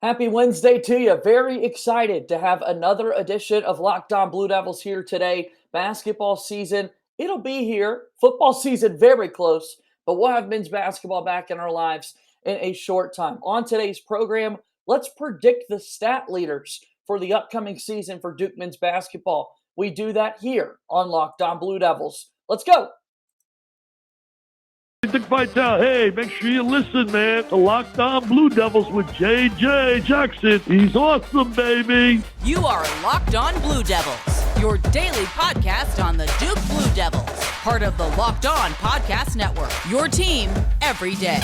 Happy Wednesday to you. Very excited to have another edition of Locked On Blue Devils here today. Basketball season, it'll be here. Football season, very close, but we'll have men's basketball back in our lives in a short time. On today's program, let's predict the stat leaders for the upcoming season for Duke men's basketball. We do that here on Locked On Blue Devils. Let's go. Hey, make sure you listen, man, to Locked On Blue Devils with J.J. Jackson. He's awesome, baby. You are Locked On Blue Devils, your daily podcast on the Duke Blue Devils, part of the Locked On Podcast Network, your team every day.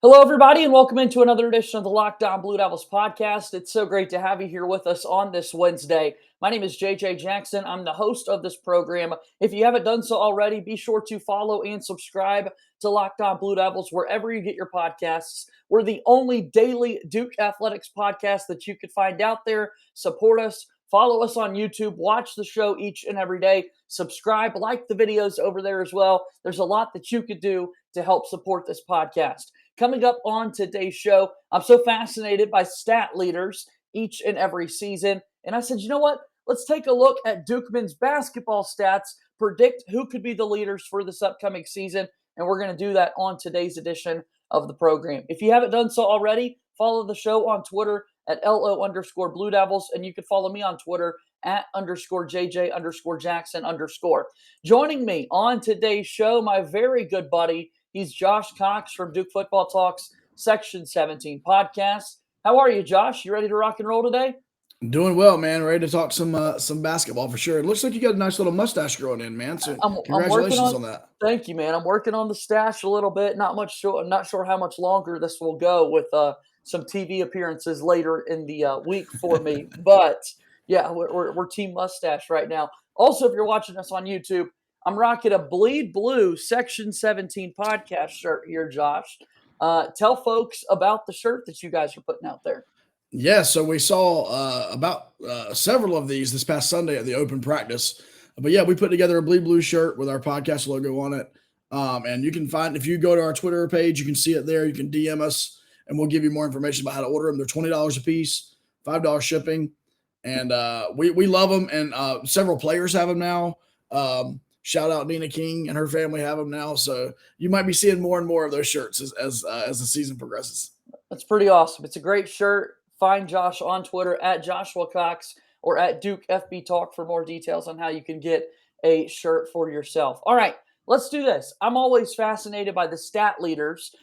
Hello, everybody, and welcome into another edition of the Locked On Blue Devils podcast. It's so great to have you here with us on this Wednesday. My name is JJ Jackson. I'm the host of this program. If you haven't done so already, be sure to follow and subscribe to Locked On Blue Devils wherever you get your podcasts. We're the only daily Duke athletics podcast that you could find out there. Support us. Follow us on YouTube. Watch the show each and every day. Subscribe, like the videos over there as well. There's a lot that you could do to help support this podcast. Coming up on today's show, I'm so fascinated by stat leaders each and every season. And I said, you know what? Let's take a look at Duke men's basketball stats, predict who could be the leaders for this upcoming season. And we're going to do that on today's edition of the program. If you haven't done so already, follow the show on Twitter at LO_Blue Devils. And you can follow me on Twitter at _JJ_Jackson_. Joining me on today's show, my very good buddy, he's Josh Cox from Duke Football Talks Section 17 podcast. How are you, Josh? You ready to rock and roll today? Doing well, man. Ready to talk some basketball for sure. It looks like you got a nice little mustache growing in, man. So congratulations on that. Thank you, man. I'm working on the stash a little bit. I'm not sure how much longer this will go with some TV appearances later in the week for me. But yeah, we're Team Mustache right now. Also, if you're watching us on YouTube, I'm rocking a Bleed Blue Section 17 podcast shirt here, Josh. Tell folks about the shirt that you guys are putting out there. Yeah, so we saw about several of these this past Sunday at the open practice. But yeah, we put together a Bleed Blue shirt with our podcast logo on it. And you can find, if you go to our Twitter page, you can see it there. You can DM us, and we'll give you more information about how to order them. They're $20 a piece, $5 shipping. And we love them, and several players have them now. Shout out Nina King and her family have them now. So you might be seeing more and more of those shirts as the season progresses. That's pretty awesome. It's a great shirt. Find Josh on Twitter at Joshua Cox or at Duke FB Talk for more details on how you can get a shirt for yourself. All right, let's do this. I'm always fascinated by the stat leaders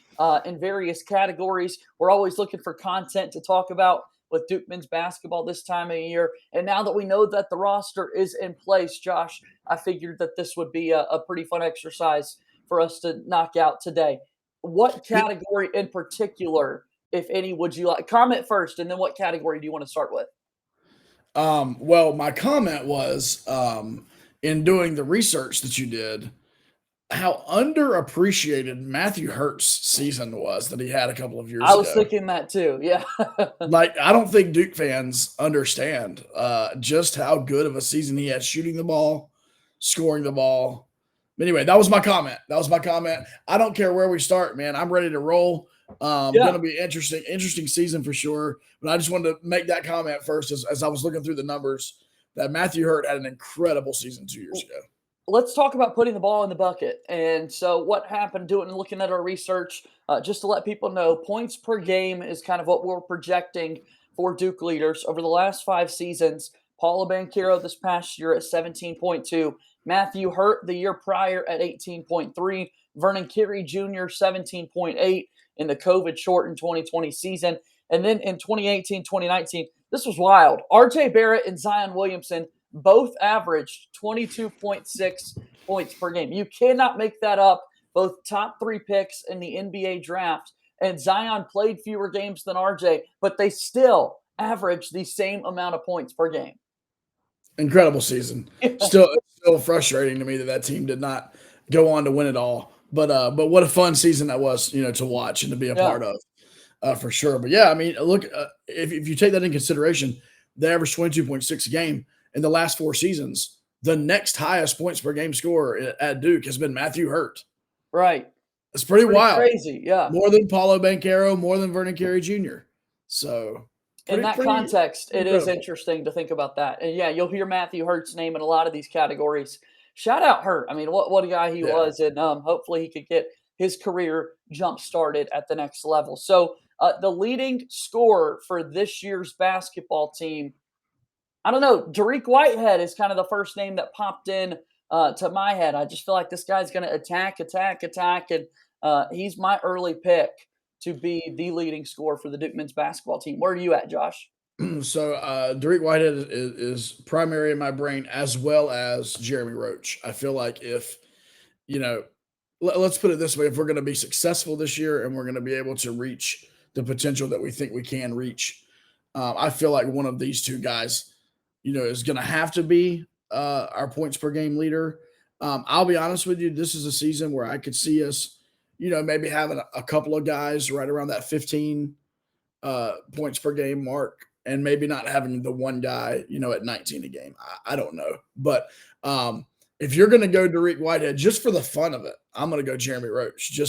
in various categories. We're always looking for content to talk about with Duke men's basketball this time of year. And now that we know that the roster is in place, Josh, I figured that this would be a pretty fun exercise for us to knock out today. What category in particular, if any, would you like? Comment first, and then what category do you want to start with? Well, my comment was in doing the research that you did, how underappreciated Matthew Hurt's season was that he had a couple of years ago. I was thinking that too, yeah. Like, I don't think Duke fans understand just how good of a season he had shooting the ball, scoring the ball. Anyway, that was my comment. I don't care where we start, man. I'm ready to roll. Going to be interesting season for sure. But I just wanted to make that comment first as I was looking through the numbers that Matthew Hurt had an incredible season 2 years ago. Let's talk about putting the ball in the bucket. And so what happened looking at our research, just to let people know, points per game is kind of what we're projecting for Duke leaders. Over the last 5 seasons, Paolo Banchero this past year at 17.2, Matthew Hurt the year prior at 18.3, Vernon Carey Jr. 17.8 in the COVID-shortened 2020 season. And then in 2018-2019, this was wild. RJ Barrett and Zion Williamson both averaged 22.6 points per game. You cannot make that up. Both top 3 picks in the NBA draft. And Zion played fewer games than RJ, but they still averaged the same amount of points per game. Incredible season. Still frustrating to me that team did not go on to win it all. But what a fun season that was, to watch and to be a part of. for sure. But yeah, I mean, look, if you take that in consideration, they averaged 22.6 a game in the last 4 seasons. The next highest points per game scorer at Duke has been Matthew Hurt. Right. It's pretty wild. Crazy, yeah. More than Paulo Banchero, more than Vernon Carey Jr. So in that context, it is incredible. interesting to think about that. And yeah, you'll hear Matthew Hurt's name in a lot of these categories. Shout out Hurt. I mean, what a guy he was, and hopefully he could get his career jump started at the next level. So the leading scorer for this year's basketball team, I don't know. Dariq Whitehead is kind of the first name that popped in to my head. I just feel like this guy's going to attack, and he's my early pick to be the leading scorer for the Duke men's basketball team. Where are you at, Josh? So Dariq Whitehead is primary in my brain, as well as Jeremy Roach. I feel like if, let's put it this way, if we're going to be successful this year and we're going to be able to reach the potential that we think we can reach, I feel like one of these two guys, is going to have to be our points per game leader. I'll be honest with you, this is a season where I could see us, maybe having a couple of guys right around that 15 points per game mark, and maybe not having the one guy, at 19 a game. I don't know. But if you're going to go Dariq Whitehead just for the fun of it, I'm going to go Jeremy Roach. Like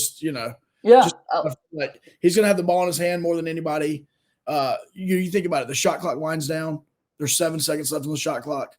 he's going to have the ball in his hand more than anybody. You think about it, the shot clock winds down. There's 7 seconds left on the shot clock.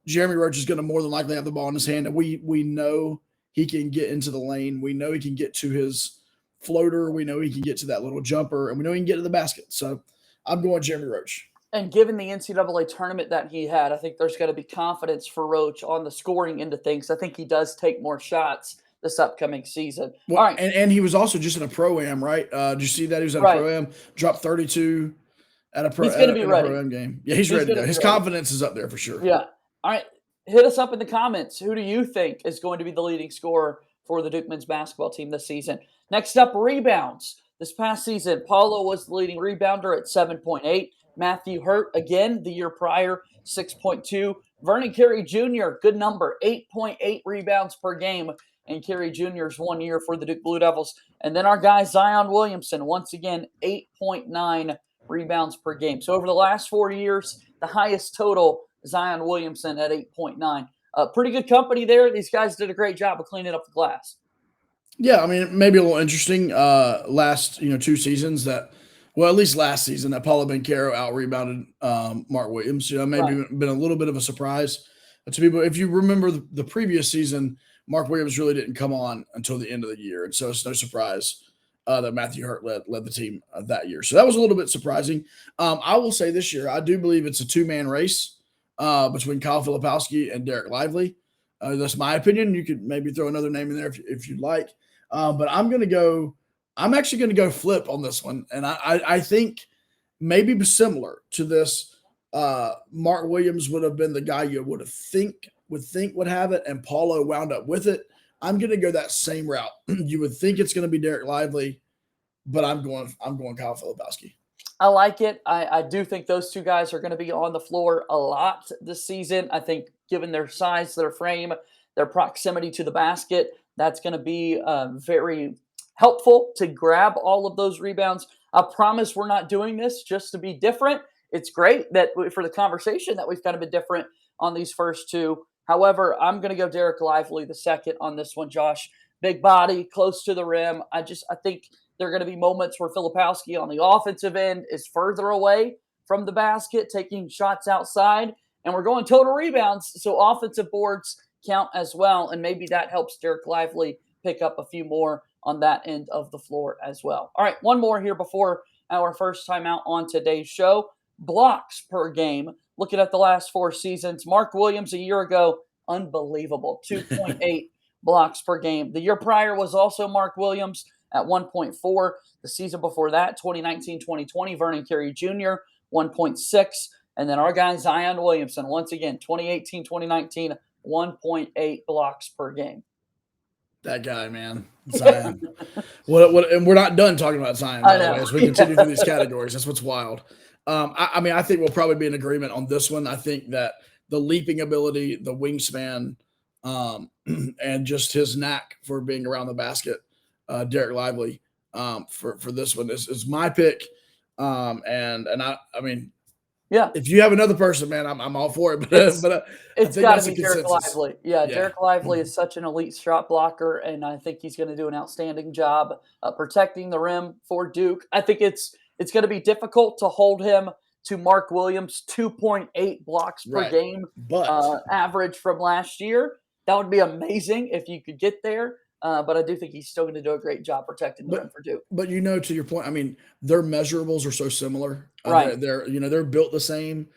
Jeremy Roach is going to more than likely have the ball in his hand, and we know he can get into the lane. We know he can get to his floater. We know he can get to that little jumper, and we know he can get to the basket. So I'm going Jeremy Roach. And given the NCAA tournament that he had, I think there's going to be confidence for Roach on the scoring end of things. I think he does take more shots this upcoming season. Well, all right. And he was also just in a pro-am, right? Did you see that? He was at a pro-am, dropped 32 at a pro-am game. Yeah, he's ready to go. His confidence is up there for sure. Yeah. All right. Hit us up in the comments. Who do you think is going to be the leading scorer for the Duke men's basketball team this season? Next up, rebounds. This past season, Paulo was the leading rebounder at 7.8. Matthew Hurt, again, the year prior, 6.2. Vernon Carey Jr., good number, 8.8 rebounds per game in Carey Jr.'s 1 year for the Duke Blue Devils. And then our guy, Zion Williamson, once again, 8.9 rebounds per game. So over the last 4 years, the highest total, Zion Williamson at 8.9. Pretty good company there. These guys did a great job of cleaning up the glass. Yeah, I mean, maybe a little interesting. Last 2 seasons at least last season that Paulo Banchero out-rebounded Mark Williams. Maybe been a little bit of a surprise to people. If you remember the previous season, Mark Williams really didn't come on until the end of the year, and so it's no surprise that Matthew Hurt led the team that year. So that was a little bit surprising. I will say this year, I do believe it's a 2-man race between Kyle Filipowski and Derek Lively. That's my opinion. You could maybe throw another name in there if you'd like. But I'm actually going to go flip on this one. And I think maybe similar to this, Mark Williams would have been the guy you would think would have it, and Paulo wound up with it. I'm going to go that same route. You would think it's going to be Derek Lively, but I'm going Kyle Filipowski. I like it. I do think those two guys are going to be on the floor a lot this season. I think given their size, their frame, their proximity to the basket, that's going to be very helpful to grab all of those rebounds. I promise we're not doing this just to be different. It's great that for the conversation that we've kind of been different on these first two. However, I'm going to go Derek Lively the second on this one, Josh. Big body, close to the rim. I think there are going to be moments where Filipowski on the offensive end is further away from the basket, taking shots outside, and we're going total rebounds, so offensive boards count as well, and maybe that helps Derek Lively pick up a few more on that end of the floor as well. All right, one more here before our first time out on today's show. Blocks per game. Looking at the last 4 seasons, Mark Williams a year ago, unbelievable, 2.8 blocks per game. The year prior was also Mark Williams at 1.4. The season before that, 2019-2020, Vernon Carey Jr., 1.6. And then our guy, Zion Williamson, once again, 2018-2019, 1.8 blocks per game. That guy, man. Zion. And we're not done talking about Zion, by the way, as we continue through these categories. That's what's wild. I think we'll probably be in agreement on this one. I think that the leaping ability, the wingspan, and just his knack for being around the basket, Derek Lively, for this one. Is my pick. And I mean, Yeah. if you have another person, man, I'm all for it. It's I it's think got that's to a be Derek consensus. Lively. Yeah, Yeah. Derek Lively is such an elite shot blocker, and I think he's going to do an outstanding job protecting the rim for Duke. I think it's going to be difficult to hold him to Mark Williams' 2.8 blocks per Right. game But average from last year. That would be amazing if you could get there. But I do think he's still going to do a great job protecting the rim for Duke. But to your point, I mean, their measurables are so similar. Right. They're built the same.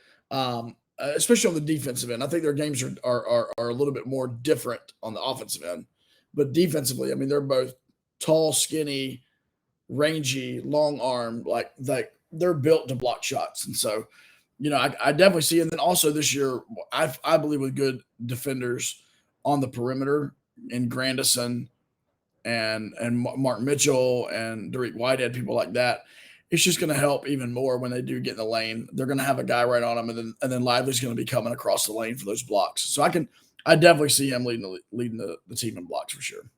Especially on the defensive end. I think their games are a little bit more different on the offensive end. But defensively, I mean, they're both tall, skinny, rangy, long arm, like they're built to block shots. And so, I definitely see. And then also this year, I believe with good defenders on the perimeter in Grandison and Mark Mitchell and Derek Whitehead, people like that, it's just going to help even more when they do get in the lane. They're going to have a guy right on them, and then Lively's going to be coming across the lane for those blocks. So I definitely see him leading the team in blocks for sure.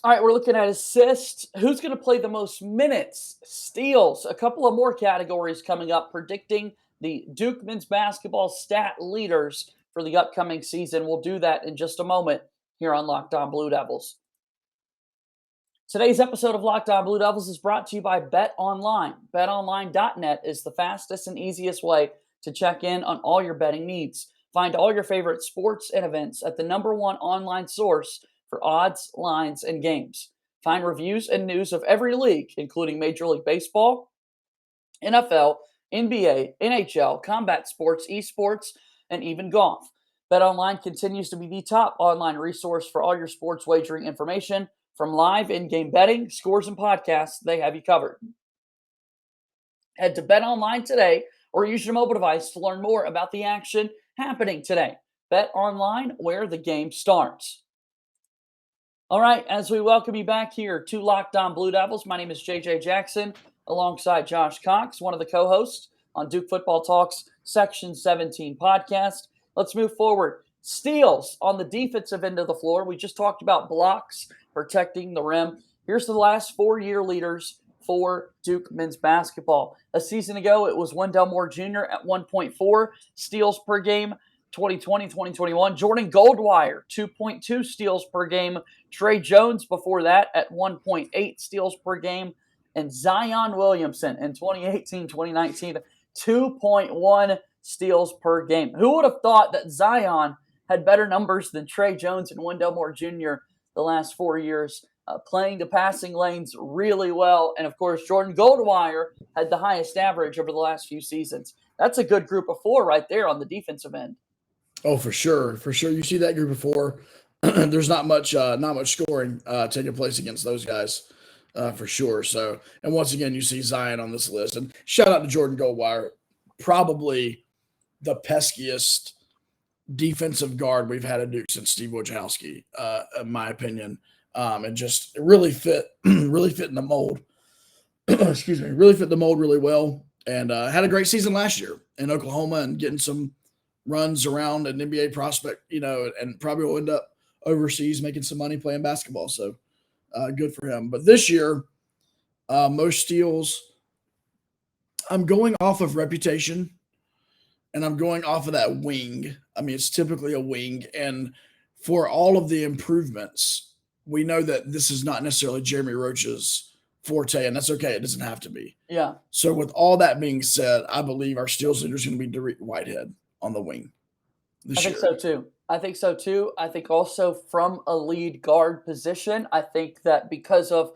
All right, we're looking at assists. Who's going to play the most minutes? Steals. A couple of more categories coming up, predicting the Duke men's basketball stat leaders for the upcoming season. We'll do that in just a moment here on Locked On Blue Devils. Today's episode of Locked On Blue Devils is brought to you by BetOnline. BetOnline.net is the fastest and easiest way to check in on all your betting needs. Find all your favorite sports and events at the #1 online source for odds, lines, and games. Find reviews and news of every league, including Major League Baseball, NFL, NBA, NHL, combat sports, esports, and even golf. BetOnline continues to be the top online resource for all your sports wagering information. From live in-game betting, scores, and podcasts, they have you covered. Head to BetOnline today or use your mobile device to learn more about the action happening today. BetOnline, where the game starts. All right, as we welcome you back here to Locked On Blue Devils, my name is JJ Jackson, alongside Josh Cox, one of the co-hosts on Duke Football Talk's Section 17 podcast. Let's move forward. Steals on the defensive end of the floor. We just talked about blocks, protecting the rim. Here's the last 4-year leaders for Duke men's basketball. A season ago, it was Wendell Moore Jr. at 1.4 steals per game. 2020-2021, Jordan Goldwire, 2.2 steals per game. Trey Jones before that at 1.8 steals per game. And Zion Williamson in 2018-2019, 2.1 steals per game. Who would have thought that Zion had better numbers than Trey Jones and Wendell Moore Jr. the last 4 years, playing the passing lanes really well. And, of course, Jordan Goldwire had the highest average over the last few seasons. That's a good group of 4 right there on the defensive end. Oh, for sure. For sure. You see that group of 4. There's not much scoring taking place against those guys for sure. So, and once again, you see Zion on this list. And shout out to Jordan Goldwire, probably the peskiest defensive guard we've had at Duke since Steve Wojciechowski, in my opinion. And just really fit in the mold. Excuse me, really fit the mold really well. And had a great season last year in Oklahoma and getting some runs around an NBA prospect, and probably will end up overseas making some money playing basketball. So good for him. But this year, most steals, I'm going off of reputation and I'm going off of that wing. I mean, it's typically a wing. And for all of the improvements, we know that this is not necessarily Jeremy Roach's forte, and that's okay. It doesn't have to be. Yeah. So with all that being said, I believe our steals leader is going to be Derek Whitehead on the wing this year. I think so too. I think also from a lead guard position, I think that because of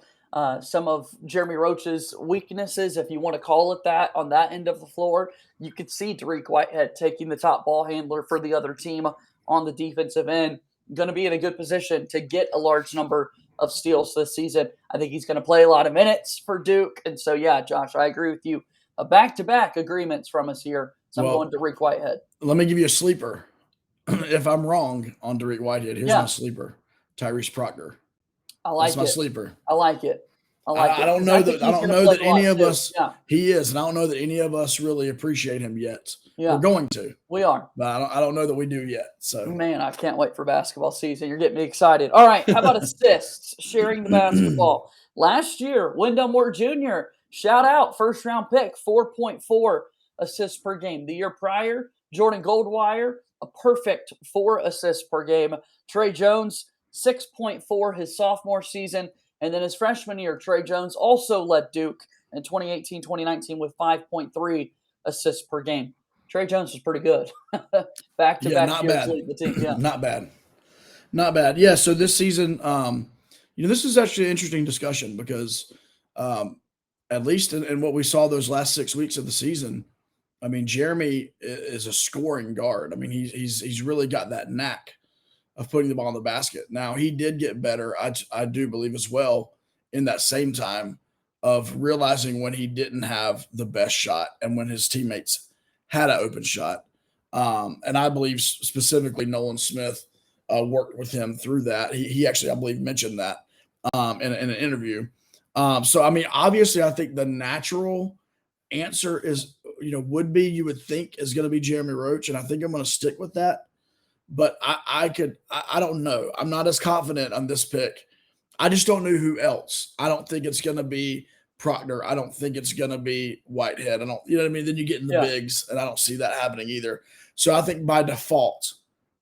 some of Jeremy Roach's weaknesses, if you want to call it that, on that end of the floor, you could see Derek Whitehead taking the top ball handler for the other team on the defensive end. Going to be in a good position to get a large number of steals this season. I think he's going to play a lot of minutes for Duke. And so, yeah, Josh, I agree with you. Back-to-back agreements from us here. So I'm going to Derek Whitehead. Let me give you a sleeper. If I'm wrong on Derek Whitehead, here's my sleeper, Tyrese Proctor. That's my sleeper. I like it. I don't know that any of us. Yeah. He is, and I don't know that any of us really appreciate him yet. Yeah. We're going to. We are, but I don't know that we do yet. So, man, I can't wait for basketball season. You're getting me excited. All right, how about assists? Sharing the basketball. Last year, Wendell Moore Jr., shout out, first round pick, 4.4 assists per game. The year prior, Jordan Goldwire, a perfect 4 assists per game. Trey Jones, 6.4 his sophomore season. And then his freshman year, Trey Jones also led Duke in 2018-2019 with 5.3 assists per game. Trey Jones was pretty good. Back-to-back years bad. leading the team. Yeah. Not bad. Not bad. Yeah, so this season, this is actually an interesting discussion because at least in what we saw those last 6 weeks of the season, I mean, Jeremy is a scoring guard. I mean, he's really got that knack of putting the ball in the basket. Now, he did get better, I do believe as well, in that same time of realizing when he didn't have the best shot and when his teammates had an open shot. And I believe specifically Nolan Smith worked with him through that. He actually, I believe, mentioned that in an interview. So, I mean, obviously, I think the natural answer is, you would think is going to be Jeremy Roach. And I think I'm going to stick with that. But I don't know. I'm not as confident on this pick. I just don't know who else. I don't think it's going to be Proctor. I don't think it's going to be Whitehead. I don't, you know what I mean? Then you get in the bigs, and I don't see that happening either. So I think by default,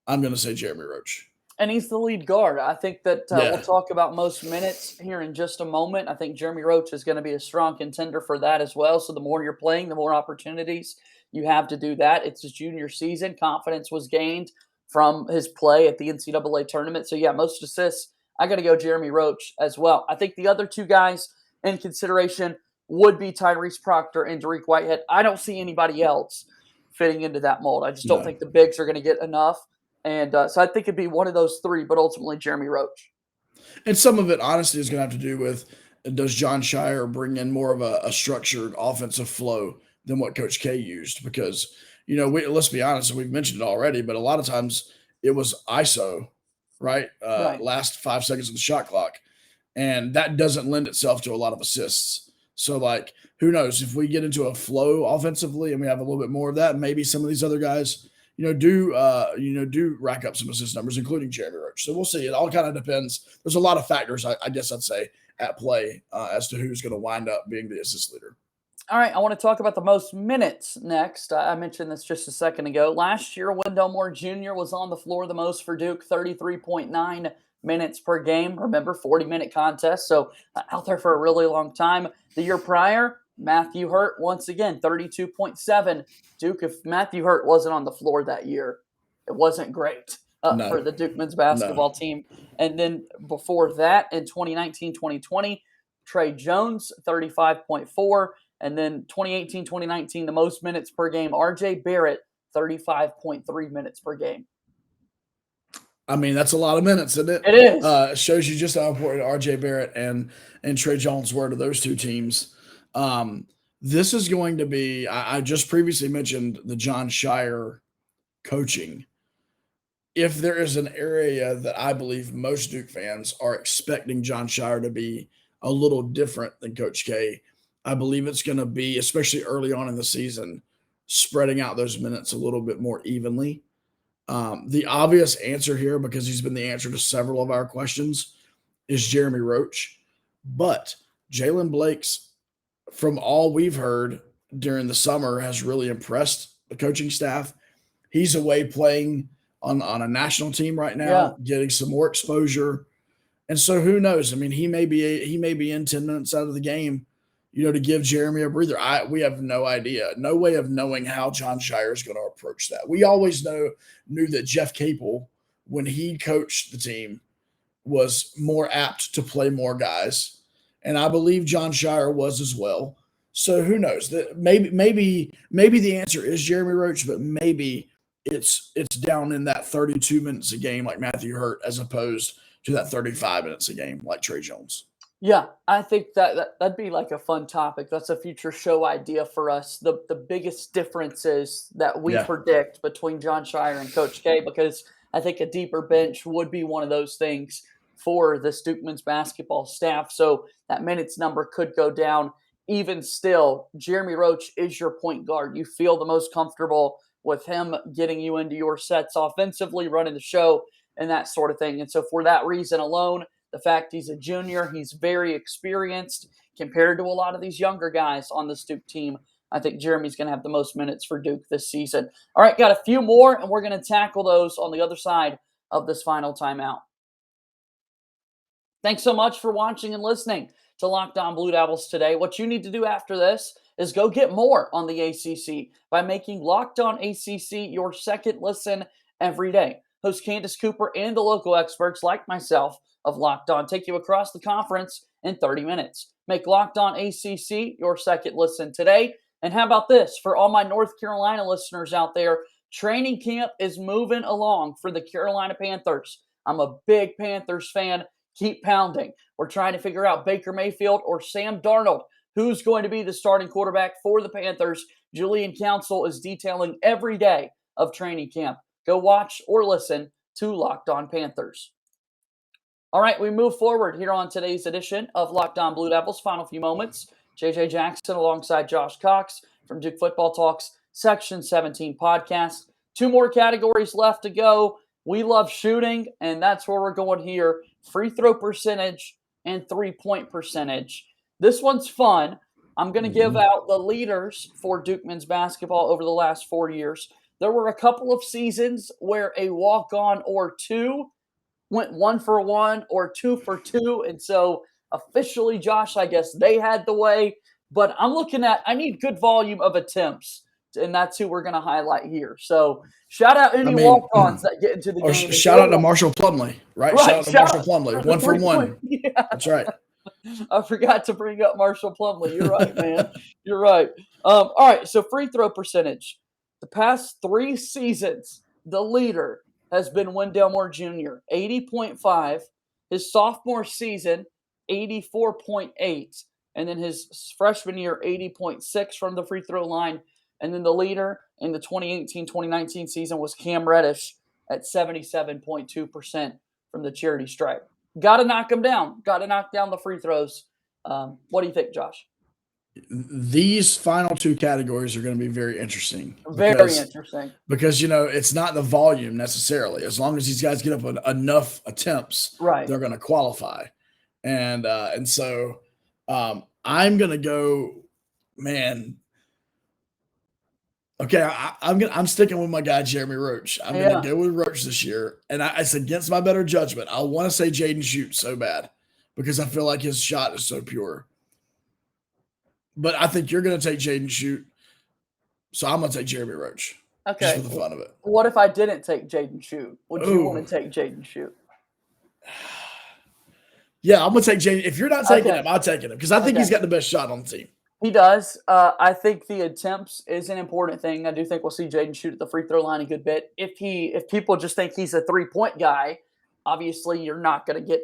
I'm going to say Jeremy Roach. And he's the lead guard. I think that we'll talk about most minutes here in just a moment. I think Jeremy Roach is going to be a strong contender for that as well. So the more you're playing, the more opportunities you have to do that. It's his junior season. Confidence was gained from his play at the NCAA tournament. So, yeah, most assists, I got to go Jeremy Roach as well. I think the other two guys in consideration would be Tyrese Proctor and Dariq Whitehead. I don't see anybody else fitting into that mold. I just don't think the bigs are going to get enough. And so I think it'd be one of those three, but ultimately Jeremy Roach. And some of it, honestly, is going to have to do with, does Jon Scheyer bring in more of a structured offensive flow than what Coach K used? Because, let's be honest, we've mentioned it already, but a lot of times it was ISO, right? Last 5 seconds of the shot clock. And that doesn't lend itself to a lot of assists. So, who knows? If we get into a flow offensively and we have a little bit more of that, maybe some of these other guys – do rack up some assist numbers, including Jeremy Roach. So we'll see. It all kind of depends. There's a lot of factors, I guess I'd say, at play as to who's going to wind up being the assist leader. All right, I want to talk about the most minutes next. I mentioned this just a second ago. Last year, Wendell Moore Jr. was on the floor the most for Duke, 33.9 minutes per game. Remember, 40-minute contest, so out there for a really long time. The year prior, Matthew Hurt, once again, 32.7. Duke, if Matthew Hurt wasn't on the floor that year, it wasn't great for the Duke men's basketball team. And then before that, in 2019-2020, Trey Jones, 35.4. And then 2018-2019, the most minutes per game, RJ Barrett, 35.3 minutes per game. I mean, that's a lot of minutes, isn't it? It is. It shows you just how important RJ Barrett and Trey Jones were to those two teams. This is going to be, I just previously mentioned the Jon Scheyer coaching. If there is an area that I believe most Duke fans are expecting Jon Scheyer to be a little different than Coach K, I believe it's going to be, especially early on in the season, spreading out those minutes a little bit more evenly. The obvious answer here, because he's been the answer to several of our questions, is Jeremy Roach. But Jalen Blake's, from all we've heard during the summer, has really impressed the coaching staff. He's away playing on a national team right now, getting some more exposure. And so who knows? I mean, he may be in 10 minutes out of the game, to give Jeremy a breather. We have no idea, no way of knowing how Jon Scheyer is going to approach that. We always knew that Jeff Capel, when he coached the team, was more apt to play more guys. And I believe Jon Scheyer was as well. So who knows? Maybe the answer is Jeremy Roach, but maybe it's down in that 32 minutes a game like Matthew Hurt, as opposed to that 35 minutes a game like Trey Jones. Yeah, I think that'd be like a fun topic. That's a future show idea for us. The biggest differences that we predict between Jon Scheyer and Coach K, because I think a deeper bench would be one of those things for the Duke men's basketball staff. So that minutes number could go down. Even still, Jeremy Roach is your point guard. You feel the most comfortable with him getting you into your sets offensively, running the show, and that sort of thing. And so for that reason alone, The fact he's a junior, he's very experienced compared to a lot of these younger guys on this Duke team. I think Jeremy's going to have the most minutes for Duke this season. All right, got a few more, and we're going to tackle those on the other side of this final timeout. Thanks so much for watching and listening to Locked On Blue Devils today. What you need to do after this is go get more on the ACC by making Locked On ACC your second listen every day. Host Candace Cooper and the local experts like myself of Locked On take you across the conference in 30 minutes. Make Locked On ACC your second listen today. And how about this? For all my North Carolina listeners out there, training camp is moving along for the Carolina Panthers. I'm a big Panthers fan. Keep pounding. We're trying to figure out Baker Mayfield or Sam Darnold, who's going to be the starting quarterback for the Panthers. Julian Council is detailing every day of training camp. Go watch or listen to Locked On Panthers. All right, we move forward here on today's edition of Locked On Blue Devils. Final few moments. JJ Jackson alongside Josh Cox from Duke Football Talks Section 17 podcast. 2 more categories left to go. We love shooting, and that's where we're going here. Free throw percentage and 3-point percentage. This one's fun. I'm going to give out the leaders for Duke men's basketball over the last 4 years. There were a couple of seasons where a walk-on or two went 1 for 1 or 2 for 2. And so officially, Josh, I guess they had the way. But I'm looking at, I need good volume of attempts. And that's who we're going to highlight here. So shout out any walk-ons that get into the game. Shout out to Marshall Plumlee, right? Shout out to Marshall Plumlee. 1 for 1. Yeah. That's right. I forgot to bring up Marshall Plumlee. You're right, man. You're right. All right, so free throw percentage. The past 3 seasons, the leader has been Wendell Moore Jr., 80.5. His sophomore season, 84.8. And then his freshman year, 80.6 from the free throw line. And then the leader in the 2018-2019 season was Cam Reddish at 77.2% from the charity stripe. Got to knock them down. Got to knock down the free throws. What do you think, Josh? These final 2 categories are going to be very interesting. Very interesting. Because, it's not the volume necessarily. As long as these guys get up enough attempts, right, they're going to qualify. And so I'm going to go, man. Okay, I'm sticking with my guy, Jeremy Roach. I'm going to go with Roach this year. And it's against my better judgment. I want to say Jaden Shute so bad because I feel like his shot is so pure. But I think you're going to take Jaden Shute. So I'm going to take Jeremy Roach. Okay. Just for the fun of it. What if I didn't take Jaden Shute? Would you want to take Jaden Shute? Yeah, I'm going to take Jaden. If you're not taking him, I'm taking him because I think he's got the best shot on the team. He does. I think the attempts is an important thing. I do think we'll see Jaden Shute at the free throw line a good bit. If people just think he's a 3-point guy, obviously you're not going to get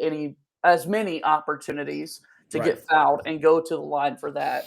as many opportunities to get fouled and go to the line for that.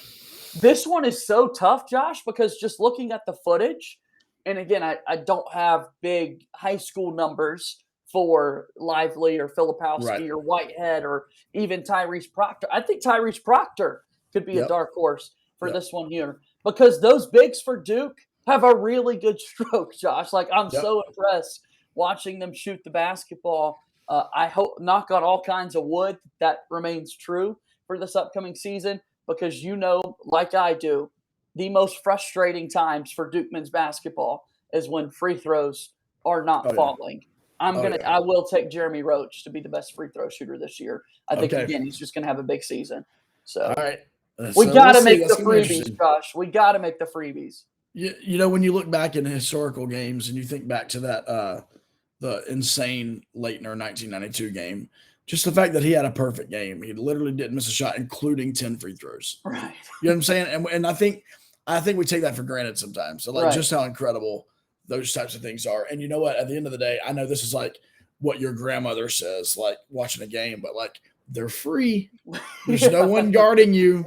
This one is so tough, Josh, because just looking at the footage, and again, I don't have big high school numbers for Lively or Filipowski or Whitehead or even Tyrese Proctor. I think Tyrese Proctor could be a dark horse for this one here because those bigs for Duke have a really good stroke, Josh. Like, I'm so impressed watching them shoot the basketball. I hope, knock on all kinds of wood, that remains true for this upcoming season because like I do, the most frustrating times for Duke men's basketball is when free throws are not falling. I will take Jeremy Roach to be the best free throw shooter this year. I think again he's just going to have a big season. So all right. We got to make the freebies, Josh. We got to make the freebies. When you look back in historical games and you think back to that the insane Leitner 1992 game, just the fact that he had a perfect game. He literally didn't miss a shot, including 10 free throws. Right. You know what I'm saying? And I think we take that for granted sometimes. So just how incredible those types of things are. And you know what? At the end of the day, I know this is like what your grandmother says, like watching a game, but like they're free. There's no one guarding you.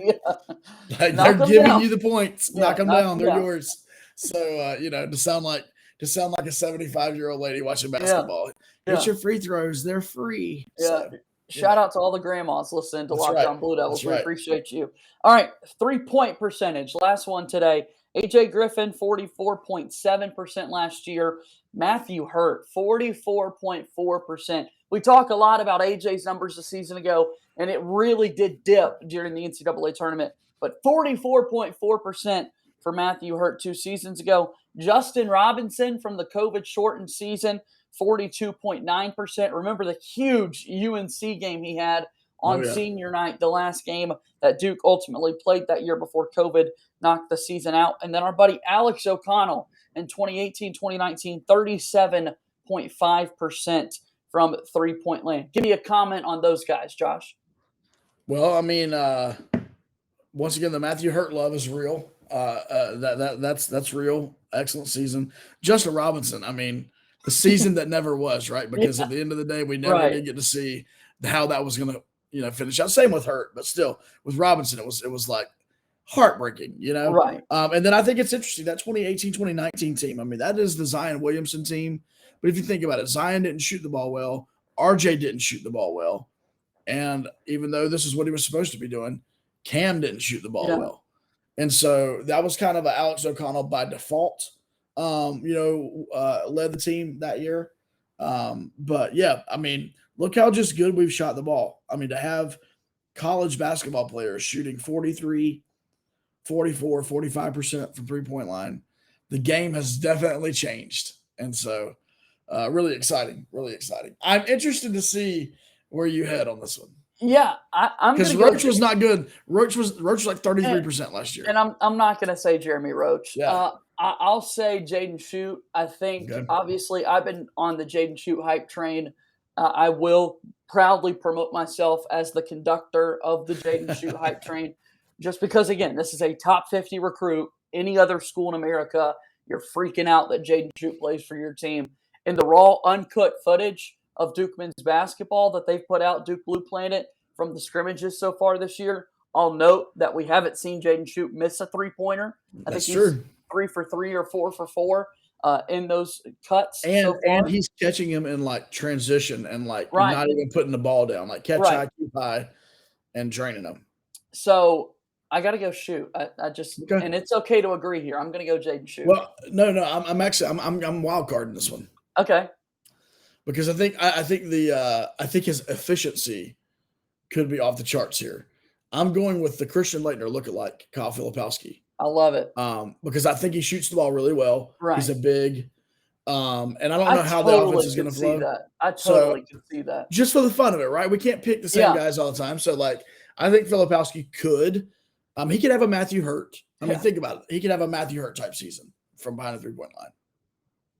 Like they're giving you the points. Knock them down. They're yours. So to sound like a 75-year-old lady watching basketball. Get your free throws. They're free. Yeah. So, shout out to all the grandmas listening to Locked On Blue Devils. We appreciate you. All right. 3-point percentage. Last one today. AJ Griffin, 44.7% last year. Matthew Hurt, 44.4%. we talk a lot about AJ's numbers a season ago, and it really did dip during the NCAA tournament. But 44.4% for Matthew Hurt 2 seasons ago. Justin Robinson from the COVID-shortened season, 42.9%. Remember the huge UNC game he had on senior night, the last game that Duke ultimately played that year before COVID knocked the season out. And then our buddy Alex O'Connell in 2018-2019, 37.5% from three-point land. Give me a comment on those guys, Josh. Well, I mean, once again, the Matthew Hurt love is real. That's real. Excellent season. Justin Robinson, I mean, the season that never was, right? Because at the end of the day, we never did get to see how that was going to, finish out. Same with Hurt, but still with Robinson, it was like heartbreaking, Right. And then I think it's interesting that 2018-2019 team. I mean, that is the Zion Williamson team. But if you think about it, Zion didn't shoot the ball well. RJ didn't shoot the ball well. And even though this is what he was supposed to be doing, Cam didn't shoot the ball well. And so that was kind of an Alex O'Connell by default, led the team that year. But yeah, I mean, look how just good we've shot the ball. I mean, to have college basketball players shooting 43, 44, 45% from three-point line, the game has definitely changed. And so really exciting, really exciting. I'm interested to see where you head on this one. Yeah, I'm because Roach was not good. Roach was like 33% last year. And I'm not going to say Jeremy Roach. Yeah. I'll say Jaden Shoot. I think obviously I've been on the Jaden Shoot hype train. I will proudly promote myself as the conductor of the Jaden Shoot hype train, just because again, this is a top 50 recruit. Any other school in America, you're freaking out that Jaden Shoot plays for your team. And the raw, uncut footage of Duke men's basketball that they've put out, Duke Blue Planet, from the scrimmages so far this year. I'll note that we haven't seen Jaden Shoot miss a three-pointer. I think he's 3 for 3 or 4 for 4 in those cuts. And he's catching him in like transition and like not even putting the ball down, like catch IQ high and draining them. So I got to go Shoot. I just and it's okay to agree here. I'm going to go Jaden Shoot. Well, no, I'm wild carding this one. Okay. Because I think his efficiency could be off the charts here. I'm going with the Christian Laettner lookalike, Kyle Filipowski. I love it. Because I think he shoots the ball really well. Right. He's a big, and I don't know how the offense is going to flow. I totally can see that. Just for the fun of it, right? We can't pick the same guys all the time. So, like, I think Filipowski could. He could have a Matthew Hurt. I mean, think about it. He could have a Matthew Hurt type season from behind the three-point line.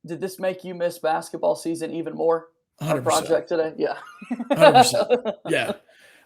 Did this make you miss basketball season even more? 100%. Our project today? Yeah. 100%. Yeah.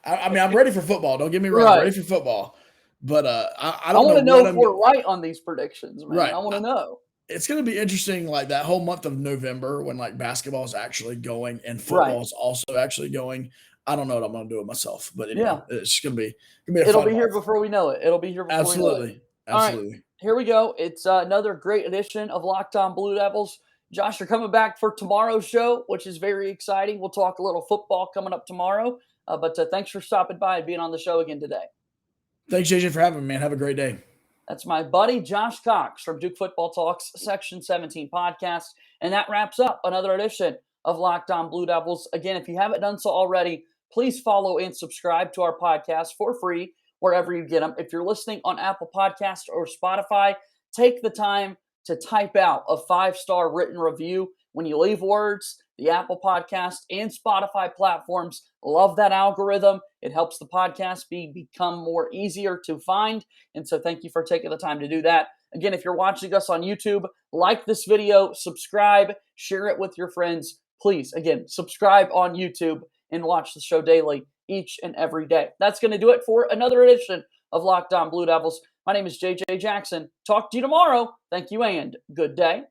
I mean, I'm ready for football. Don't get me wrong. I'm ready for football. But I don't want to know if we're right on these predictions, man. Right. I want to know. It's going to be interesting, like that whole month of November when like basketball is actually going and football is also actually going. I don't know what I'm going to do with myself, but anyway, it's going to be It'll be here before we know it. It'll be here before we know it. Absolutely. All right, here we go. It's another great edition of Locked On Blue Devils. Josh, you're coming back for tomorrow's show, which is very exciting. We'll talk a little football coming up tomorrow. But thanks for stopping by and being on the show again today. Thanks, JJ, for having me, man. Have a great day. That's my buddy Josh Cox from Duke Football Talks Section 17 podcast. And that wraps up another edition of Locked On Blue Devils. Again, if you haven't done so already, please follow and subscribe to our podcast for free wherever you get them. If you're listening on Apple Podcasts or Spotify, take the time to type out a 5-star written review when you leave words. The Apple Podcast and Spotify platforms love that algorithm. It helps the podcast become more easier to find. And so thank you for taking the time to do that. Again, if you're watching us on YouTube, like this video, subscribe, share it with your friends. Please, again, subscribe on YouTube and watch the show daily each and every day. That's going to do it for another edition of Locked On Blue Devils. My name is JJ Jackson. Talk to you tomorrow. Thank you and good day.